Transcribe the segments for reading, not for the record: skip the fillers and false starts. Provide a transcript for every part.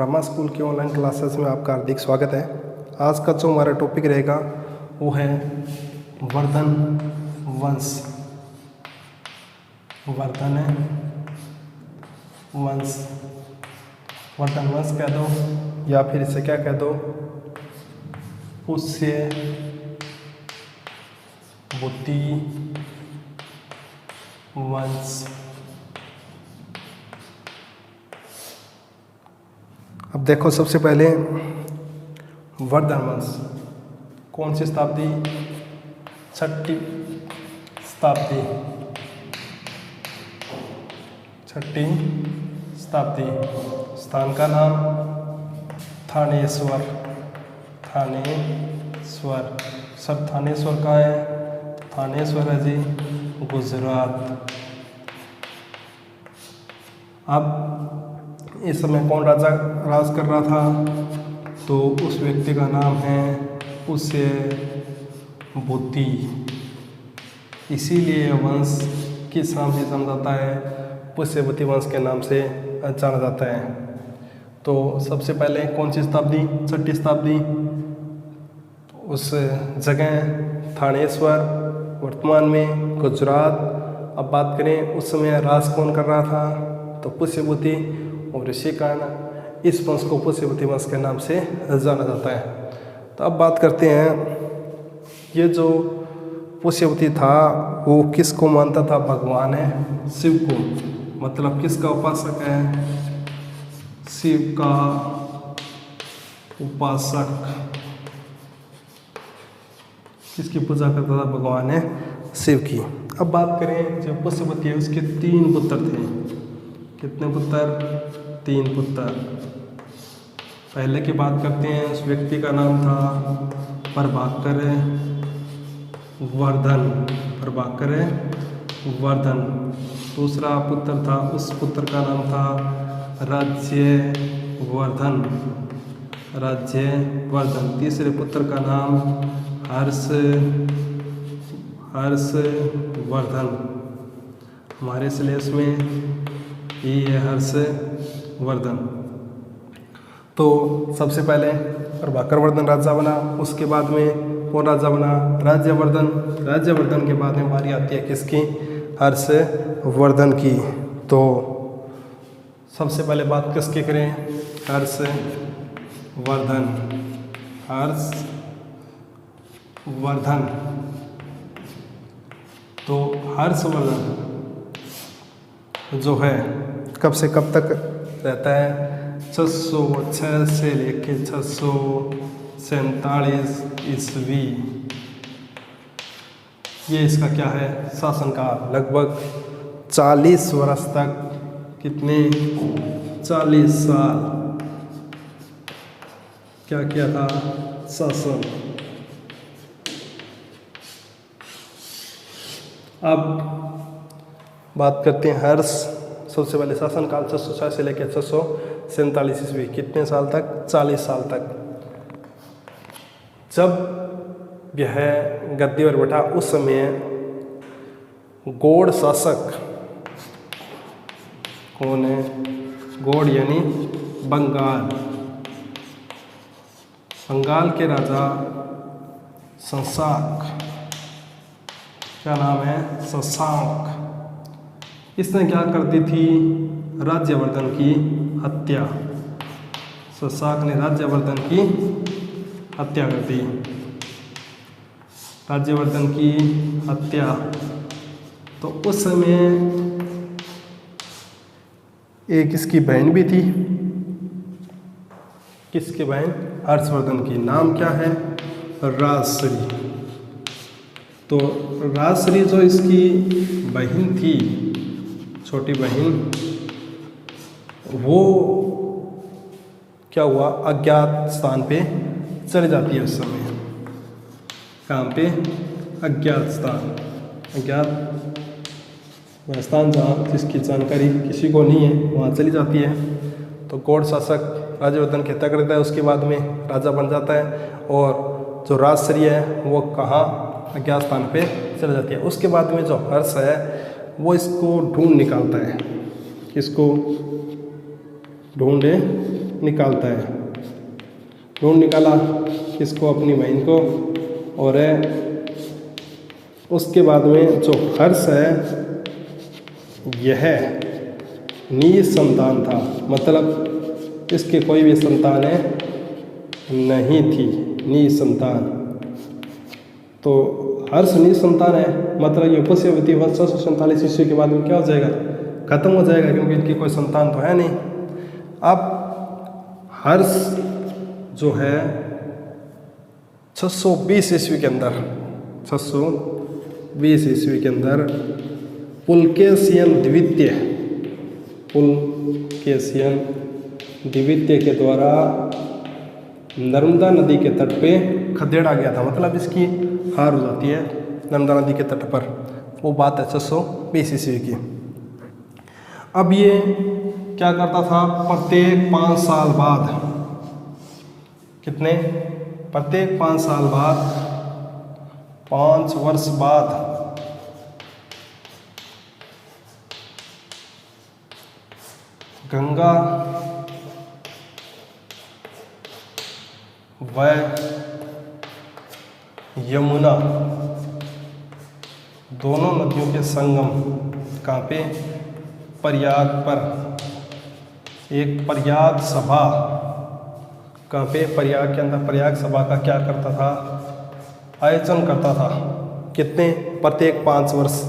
Rama school के online classes में आपका हार्दिक स्वागत है। आज का जो हमारा टॉपिक रहेगा वो है वर्धन वंश। वर्धन वंश, वर्धन वंश कह दो या फिर इसे क्या कह दो, पुष्य बुद्धि वंश। अब देखो, सबसे पहले वर्धन वंश कौन सी शताब्दी? 6ठी शताब्दी। 6ठी शताब्दी। स्थान का नाम थानेश्वर। थानेश्वर। सर थानेश्वर कहाँ है? थानेश्वर है जी गुजरात। अब इस समय कौन राजा राज कर रहा था? तो उस व्यक्ति का नाम है पुष्य बुद्धि। इसीलिए वंश किस नाम से जाना जाता है? पुष्य बुद्धि वंश के नाम से जाना जाता है। तो सबसे पहले कौन सी शताब्दी? 6ठी शताब्दी। उस जगह थानेश्वर, वर्तमान में गुजरात। अब बात करें उस समय राज कौन कर रहा था? तो पुष्य बुद्धि, और इसी कारण इस वंश को पुष्य बुद्धि वंश के नाम से जाना जाता है। तो अब बात करते हैं, ये जो पुष्य बुद्धि था वो किसको मानता था? भगवान है शिव को। मतलब किसका उपासक है? शिव का उपासक। किसकी पूजा करता था? भगवान है शिव की। अब बात करें, जो पुष्य बुद्धि है उसके 3 पुत्र थे। कितने पुत्र? 3 पुत्र। पहले की बात करते हैं, उस व्यक्ति का नाम था प्रभाकर वर्धन। प्रभाकर वर्धन। दूसरा पुत्र था, उस पुत्र का नाम था राज्यवर्धन। राज्यवर्धन। तीसरे पुत्र का नाम हर्षवर्धन। हमारे सिलेबस में ये है हर्षवर्धन। तो सबसे पहले प्रभाकर वर्धन राजा बना, उसके बाद में कौन राजा बना? राज्यवर्धन। राज्यवर्धन के बाद में बारी आती है किसकी? हर्षवर्धन की। तो सबसे पहले बात किसकी करें? हर्षवर्धन। हर्षवर्धन। तो हर्षवर्धन जो है कब से कब तक रहता है? 606 से लेके 647 ईस्वी। ये इसका क्या है? शासनकाल। लगभग 40 वर्ष तक। कितने? 40 साल क्या किया था? शासन। अब बात करते हैं हर्ष। सबसे पहले शासनकाल 606 से लेकर 647 ईस्वी। कितने साल तक? 40 साल तक। जब यह गद्दी पर बैठा उस समय गौड़ शासक कौन है? गौड़ यानी बंगाल। बंगाल के राजा शशांक। क्या नाम है? शशांक। इसने क्या कर दी थी? राज्यवर्धन की हत्या। शशांक ने राज्यवर्धन की हत्या कर दी। राज्यवर्धन की हत्या। तो उस समय एक इसकी बहन भी थी। किसकी बहन? हर्षवर्धन की। नाम क्या है? राजश्री। तो राजश्री जो इसकी बहन थी, छोटी बहन, वो क्या हुआ? अज्ञात स्थान पे चली जाती है उस समय। कहाँ पे? अज्ञात स्थान। अज्ञात स्थान जहाँ जिसकी जानकारी किसी को नहीं है वहाँ चली जाती है। तो गौड़ शासक राज्यवर्धन की हत्या कर देता है। उसके बाद में राजा बन जाता है और जो राजश्री है वो कहाँ? अज्ञात स्थान पे चली जाती है। उसके बाद में जो हर्ष है वो इसको ढूंढ निकालता है। किसको? ढूंढ निकालता है। ढूंढ निकाला किसको, अपनी बहन को, और उसके बाद में जो हर्ष है यह निसंतान था, मतलब इसके कोई भी संतान नहीं थी, निसंतान। तो हर्ष निसंतान है, मतलब ये पुष्यवती वंश 647 ईस्वी के बाद में क्या हो जाएगा, खत्म हो जाएगा, क्योंकि इनकी कोई संतान तो है नहीं। अब हर्ष जो है 620 ईस्वी के अंदर, 620 ईस्वी के अंदर पुलकेशियन द्वितीय के द्वारा नर्मदा नदी के तट पे खदेड़ा गया था, मतलब इसकी हार हो जाती है नर्मदा नदी के तट पर। वो बात है 620 ईस्वी की। अब ये क्या करता था, प्रत्येक 5 साल बाद, कितने, प्रत्येक 5 साल बाद, 5 वर्ष बाद गंगा व यमुना दोनों नदियों के संगम कहाँ पे, प्रयाग पर, एक प्रयाग सभा, कहाँ पे, प्रयाग के अंदर प्रयाग सभा का क्या करता था, आयोजन करता था। कितने, प्रत्येक 5 वर्ष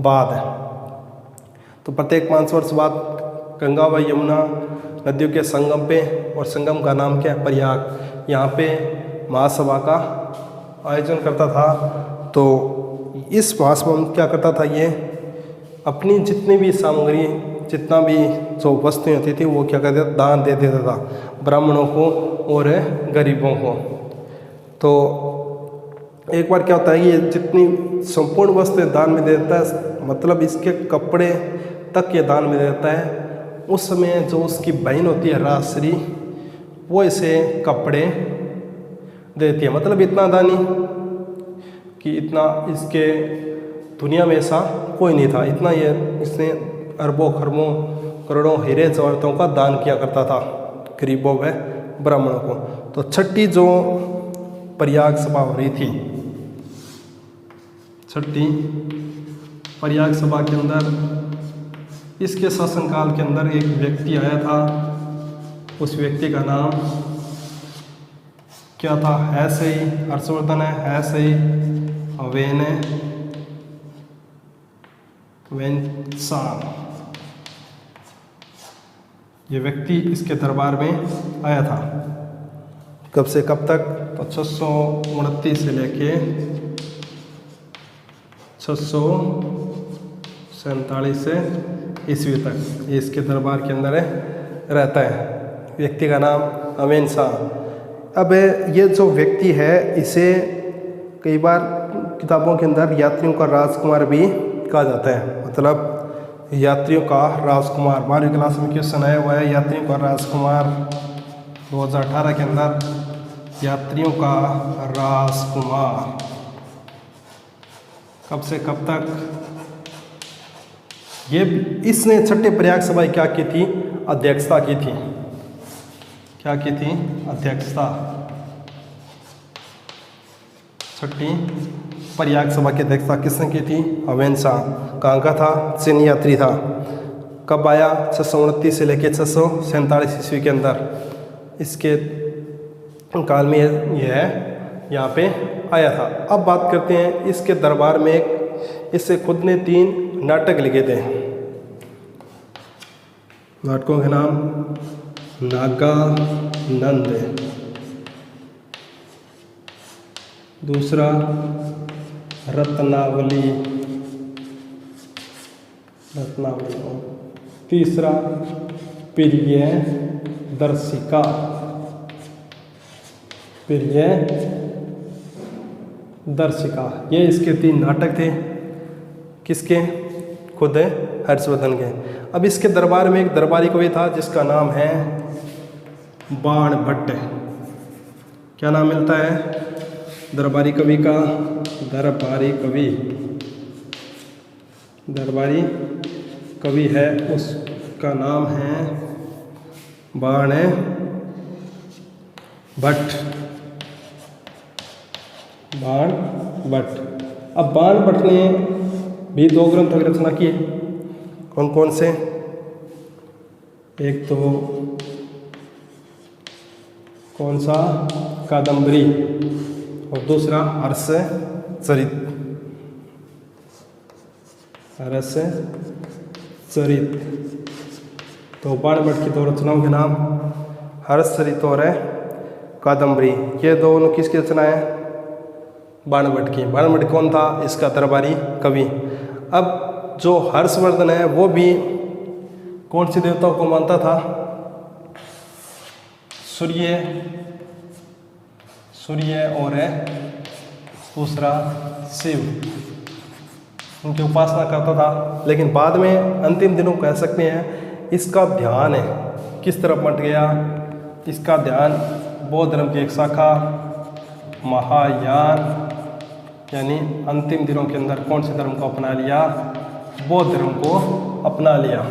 बाद। तो प्रत्येक 5 वर्ष बाद गंगा व यमुना नदियों के संगम पे, और संगम का नाम क्या है, प्रयाग, यहाँ पे महासभा का आयोजन करता था। तो इस महासभा में क्या करता था, ये अपनी जितनी भी सामग्री, जितना भी जो वस्तुएं होती थी वो क्या करता था, दान दे देता था ब्राह्मणों को और गरीबों को। तो एक बार क्या होता है, ये जितनी संपूर्ण वस्तुएं दान में दे देता है, मतलब इसके कपड़े तक ये दान में देता है। उस समय जो उसकी बहन होती है राजश्री, वो इसे कपड़े देती है, मतलब इतना दानी कि इतना इसके दुनिया में ऐसा कोई नहीं था, इतना ये इसने अरबों खरबों करोड़ों हीरे जवाहरातों का दान किया करता था गरीबों व ब्राह्मणों को। तो छठी जो प्रयाग सभा हो रही थी, छठी प्रयाग सभा के अंदर, इसके शासनकाल के अंदर एक व्यक्ति आया था, उस व्यक्ति का नाम क्या था, है सही हर्षवर्धन है सही वेनसांग। ये व्यक्ति इसके दरबार में आया था। कब से कब तक, तो 629 से लेके 647 से ईस्वी तक ये इसके दरबार के अंदर रहता है। व्यक्ति का नाम वेनसांग। अब ये जो व्यक्ति है, इसे कई बार किताबों के अंदर यात्रियों का राजकुमार भी कहा जाता है, मतलब यात्रियों का राजकुमार। 12वीं क्लास में क्वेश्चन आया हुआ है, यात्रियों का राजकुमार 2018 के अंदर, यात्रियों का राजकुमार कब से कब तक। ये इसने छठे प्रयाग सभा क्या की थी, अध्यक्षता की थी। क्या की थी, अध्यक्षता। छठी प्रयाग सभा की अध्यक्षता किसने की थी, वेनसांग। कहाँ का था, चीनी यात्री था। कब आया, 629 से लेकर 647 ईस्वी के अंदर, इसके काल में यह यहाँ पे आया था। अब बात करते हैं इसके दरबार में एक, इससे खुद ने 3 नाटक लिखे थे। नाटकों के नाम नागानंद, दूसरा रत्नावली, तीसरा प्रियदर्शिका, ये इसके 3 नाटक थे। किसके, खुद हर्षवर्धन के। अब इसके दरबार में एक दरबारी कवि था जिसका नाम है बाणभट्ट। क्या नाम मिलता है दरबारी कवि का, दरबारी कवि है, उसका नाम है बाणभट्ट। भट्ट, बाणभट्ट। अब बाणभट्ट ने भी 2 ग्रंथों की रचना की है। कौन कौन से? एक तो कौन सा? कादंबरी, और दूसरा हर्षचरित। तो बाणभट्ट की 2 रचनाओं के नाम हर्षचरित और कादंबरी। ये दोनों किसकी रचना है? बाणभट्ट की। बाणभट्ट कौन था? इसका दरबारी कवि। अब जो हर्षवर्धन है वो भी कौन सी देवताओं को मानता था? सूर्य और दूसरा शिव, उनकी उपासना करता था। लेकिन बाद में अंतिम दिनों कह सकते हैं इसका ध्यान है किस तरफ मट गया? इसका ध्यान बौद्ध धर्म की एक शाखा महायान, यानी अंतिम दिनों के अंदर कौन से धर्म को अपना लिया? बौद्ध धर्म को अपना लिया।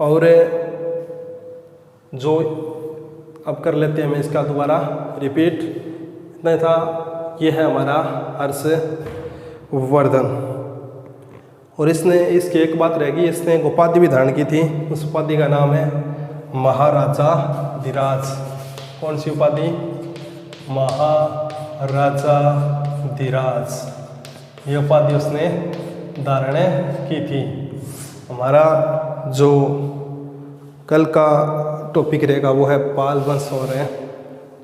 और जो अब कर लेते हैं, मैं इसका दोबारा रिपीट, इतना था। ये है हमारा हर्षवर्धन, और इसने इसकी एक बात रहेगी, इसने एक उपाधि भी धारण की थी। उस उपाधि का नाम है महाराजा धीराज। कौन सी उपाधि? महाराजा धीराज। ये उपाधि उसने धारण की थी। हमारा जो कल का टॉपिक रहेगा वो है पाल वंश और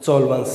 चोल वंश।